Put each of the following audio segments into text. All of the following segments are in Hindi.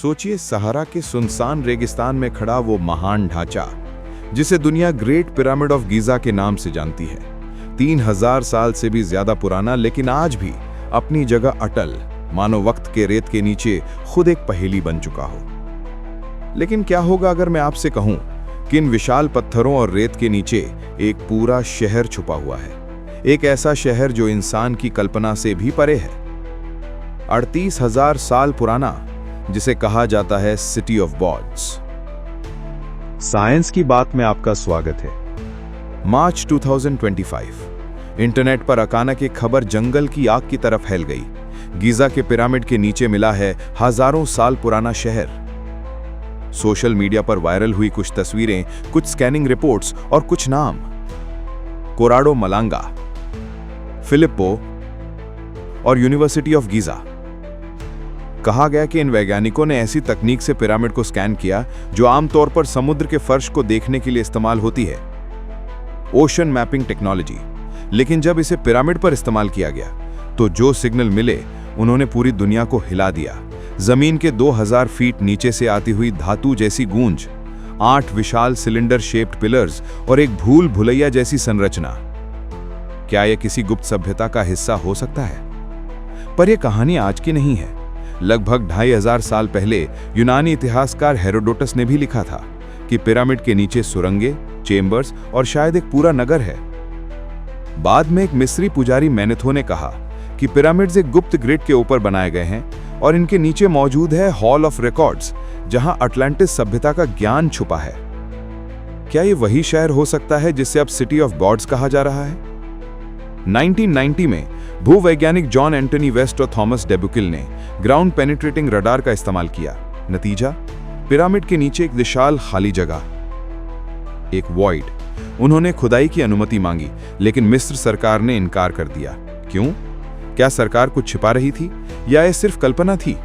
सोचिए, सहारा के सुनसान रेगिस्तान में खड़ा वो महान ढांचा जिसे दुनिया ग्रेट पिरामिड ऑफ गीजा के नाम से जानती है। 3000 साल से भी ज्यादा पुराना, लेकिन आज भी अपनी जगह अटल, मानो वक्त के रेत के नीचे खुद एक पहेली बन चुका हो। लेकिन क्या होगा अगर मैं आपसे कहूं कि इन विशाल पत्थरों और रेत के नीचे एक पूरा शहर छुपा हुआ है, एक ऐसा शहर जो इंसान की कल्पना से भी परे है। 38,000 साल पुराना, जिसे कहा जाता है सिटी ऑफ गॉड्स। साइंस की बात में आपका स्वागत है। मार्च 2025 इंटरनेट पर अचानक एक खबर जंगल की आग की तरह फैल गई। गीजा के पिरामिड के नीचे मिला है हजारों साल पुराना शहर। सोशल मीडिया पर वायरल हुई कुछ तस्वीरें, कुछ स्कैनिंग रिपोर्ट्स और कुछ नाम। कोराडो मलांगा, फिलिप्पो और यूनिवर्सिटी ऑफ गीजा। कहा गया कि इन वैज्ञानिकों ने ऐसी तकनीक से पिरामिड को स्कैन किया जो आमतौर पर समुद्र के फर्श को देखने के लिए इस्तेमाल होती है, ओशन मैपिंग टेक्नोलॉजी। लेकिन जब इसे पिरामिड पर इस्तेमाल किया गया तो जो सिग्नल मिले उन्होंने पूरी दुनिया को हिला दिया। जमीन के 2000 फीट नीचे से आती हुई धातु जैसी गूंज, 8 विशाल सिलेंडर शेप्ड पिलर्स और एक भूल भुलैया जैसी संरचना। क्या यह किसी गुप्त सभ्यता का हिस्सा हो सकता है? पर यह कहानी आज की नहीं है। लगभग 2500 साल पहले यूनानी इतिहासकार हेरोडोटस ने भी लिखा था कि पिरामिड के नीचे सुरंगें, चेंबर्स और शायद एक पूरा नगर है। बाद में एक मिस्री पुजारी मैनेथो ने कहा कि पिरामिड्स एक गुप्त ग्रिड के ऊपर बनाए गए हैं और इनके नीचे मौजूद है हॉल ऑफ रिकॉर्ड्स, जहां अटलांटिस सभ्यता का ज्ञान छुपा है। क्या ये वही शहर हो सकता है जिसे अब सिटी ऑफ गॉड्स कहा जा रहा है? 1990 में भूवैज्ञानिक जॉन एंटनी वेस्ट और थॉमस डेबुकिल ने ग्राउंड पेनिट्रेटिंग रडार का इस्तेमाल किया। नतीजा, पिरामिड के नीचे एक विशाल खाली जगह, एक वॉइड। उन्होंने खुदाई की अनुमति मांगी, लेकिन मिस्र सरकार ने इनकार कर दिया। क्यों? क्या सरकार कुछ छिपा रही थी या यह सिर्फ कल्पना थी?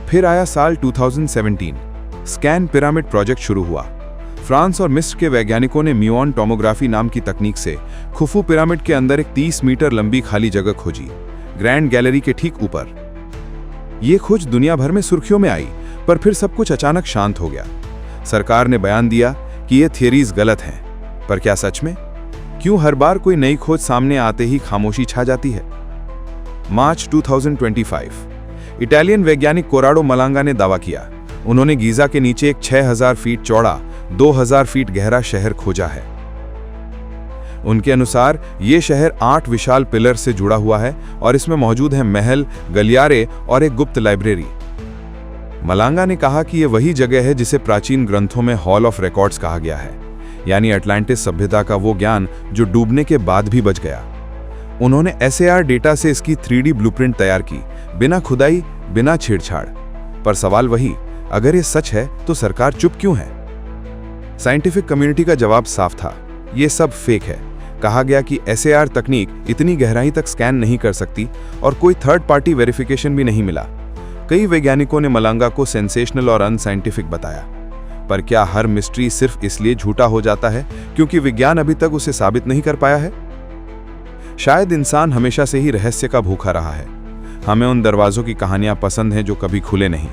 फिर आया साल 2017, स्कैन पिरामिड प्रोजेक्ट शुरू हुआ। फ्रांस और मिस्र के वैज्ञानिकों ने म्यूऑन टोमोग्राफी नाम की तकनीक से खुफू पिरामिड के अंदर एक 30 मीटर लंबी खाली जगह खोजी, ग्रैंड गैलरी के ठीक ऊपर। यह खोज दुनिया भर में सुर्खियों में आई, पर फिर सब कुछ अचानक शांत हो गया। सरकार ने बयान दिया कि ये थियरीज गलत हैं, पर क्या सच में? क्यों हर बार कोई नई खोज सामने आते ही खामोशी छा जाती है? मार्च 2025 इटालियन वैज्ञानिक कोराडो मलांगा ने दावा किया। उन्होंने गीजा के नीचे एक 6000 फीट चौड़ा, 2000 फीट गहरा शहर खोजा है। उनके अनुसार यह शहर 8 विशाल पिलर से जुड़ा हुआ है और इसमें मौजूद है महल, गलियारे और एक गुप्त लाइब्रेरी। मलांगा ने कहा कि यह वही जगह है जिसे प्राचीन ग्रंथों में हॉल ऑफ रिकॉर्ड्स कहा गया है, यानी अटलांटिस सभ्यता का वो ज्ञान जो डूबने के बाद भी बच गया। उन्होंने SAR डेटा से इसकी 3D ब्लूप्रिंट तैयार की, बिना खुदाई, बिना छेड़छाड़। पर सवाल वही, अगर ये सच है तो सरकार चुप क्यों है? साइंटिफिक कम्युनिटी का जवाब साफ था, ये सब फेक है। कहा गया कि SAR तकनीक इतनी गहराई तक स्कैन नहीं कर सकती और कोई थर्ड पार्टी वेरिफिकेशन भी नहीं मिला। कई वैज्ञानिकों ने मलांगा को सेंसेशनल और अनसाइंटिफिक बताया। पर क्या हर मिस्ट्री सिर्फ इसलिए झूठा हो जाता है क्योंकि विज्ञान अभी तक उसे साबित नहीं कर पाया है? शायद इंसान हमेशा से ही रहस्य का भूखा रहा है। हमें उन दरवाजों की कहानियां पसंद हैं जो कभी खुले नहीं,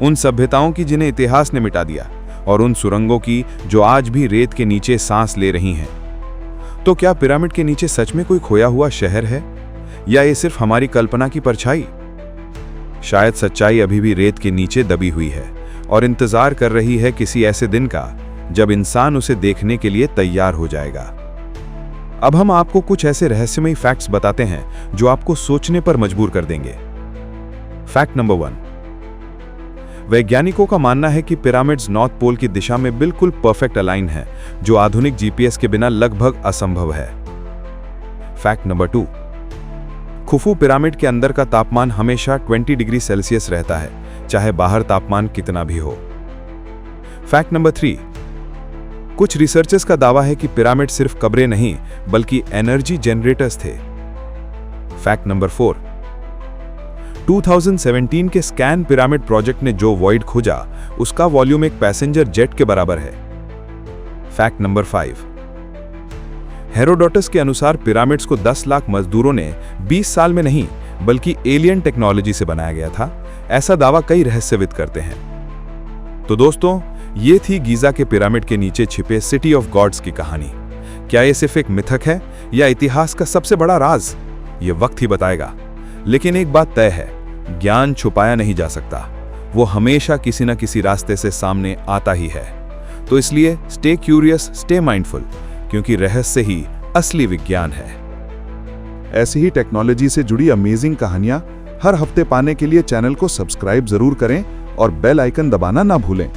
उन सभ्यताओं की जिन्हें इतिहास ने मिटा दिया, और उन सुरंगों की जो आज भी रेत के नीचे सांस ले रही हैं। तो क्या पिरामिड के नीचे सच में कोई खोया हुआ शहर है, या ये सिर्फ हमारी कल्पना की परछाई? शायद सच्चाई अभी भी रेत के नीचे दबी हुई है और इंतजार कर रही है किसी ऐसे दिन का जब इंसान उसे देखने के लिए तैयार हो जाएगा। अब हम आपको कुछ ऐसे रहस्यमयी फैक्ट्स बताते हैं जो आपको सोचने पर मजबूर कर देंगे। फैक्ट नंबर 1, वैज्ञानिकों का मानना है कि पिरामिड्स नॉर्थ पोल की दिशा में बिल्कुल परफेक्ट अलाइन है, जो आधुनिक GPS के बिना लगभग असंभव है। फैक्ट नंबर 2, खुफू पिरामिड के अंदर का तापमान हमेशा 20 डिग्री सेल्सियस रहता है, चाहे बाहर तापमान कितना भी हो। फैक्ट नंबर 3, कुछ रिसर्चर्स का दावा है कि पिरामिड सिर्फ कब्रें नहीं बल्कि एनर्जी जनरेटर्स थे। फैक्ट नंबर 4, 2017 के स्कैन पिरामिड प्रोजेक्ट ने जो वॉइड खोजा उसका वॉल्यूम एक पैसेंजर जेट के बराबर है। फैक्ट नंबर 5, हेरोडोटस के अनुसार पिरामिड्स को 10 लाख मजदूरों ने 20 साल में नहीं बल्कि एलियन टेक्नोलॉजी से बनाया गया था, ऐसा दावा कई रहस्यविद करते हैं। तो दोस्तों, ये थी गीजा के पिरामिड के नीचे छिपे सिटी ऑफ गॉड्स की कहानी। क्या ये सिर्फ एक मिथक है या इतिहास का सबसे बड़ा राज? ये वक्त ही बताएगा। लेकिन एक बात तय है, ज्ञान छुपाया नहीं जा सकता, वो हमेशा किसी न किसी रास्ते से सामने आता ही है। तो इसलिए स्टे क्यूरियस, स्टे माइंडफुल, क्योंकि रहस्य ही असली विज्ञान है। ऐसी ही टेक्नोलॉजी से जुड़ी अमेजिंग कहानियां हर हफ्ते पाने के लिए चैनल को सब्सक्राइब जरूर करें और बेल आइकन दबाना ना भूलें।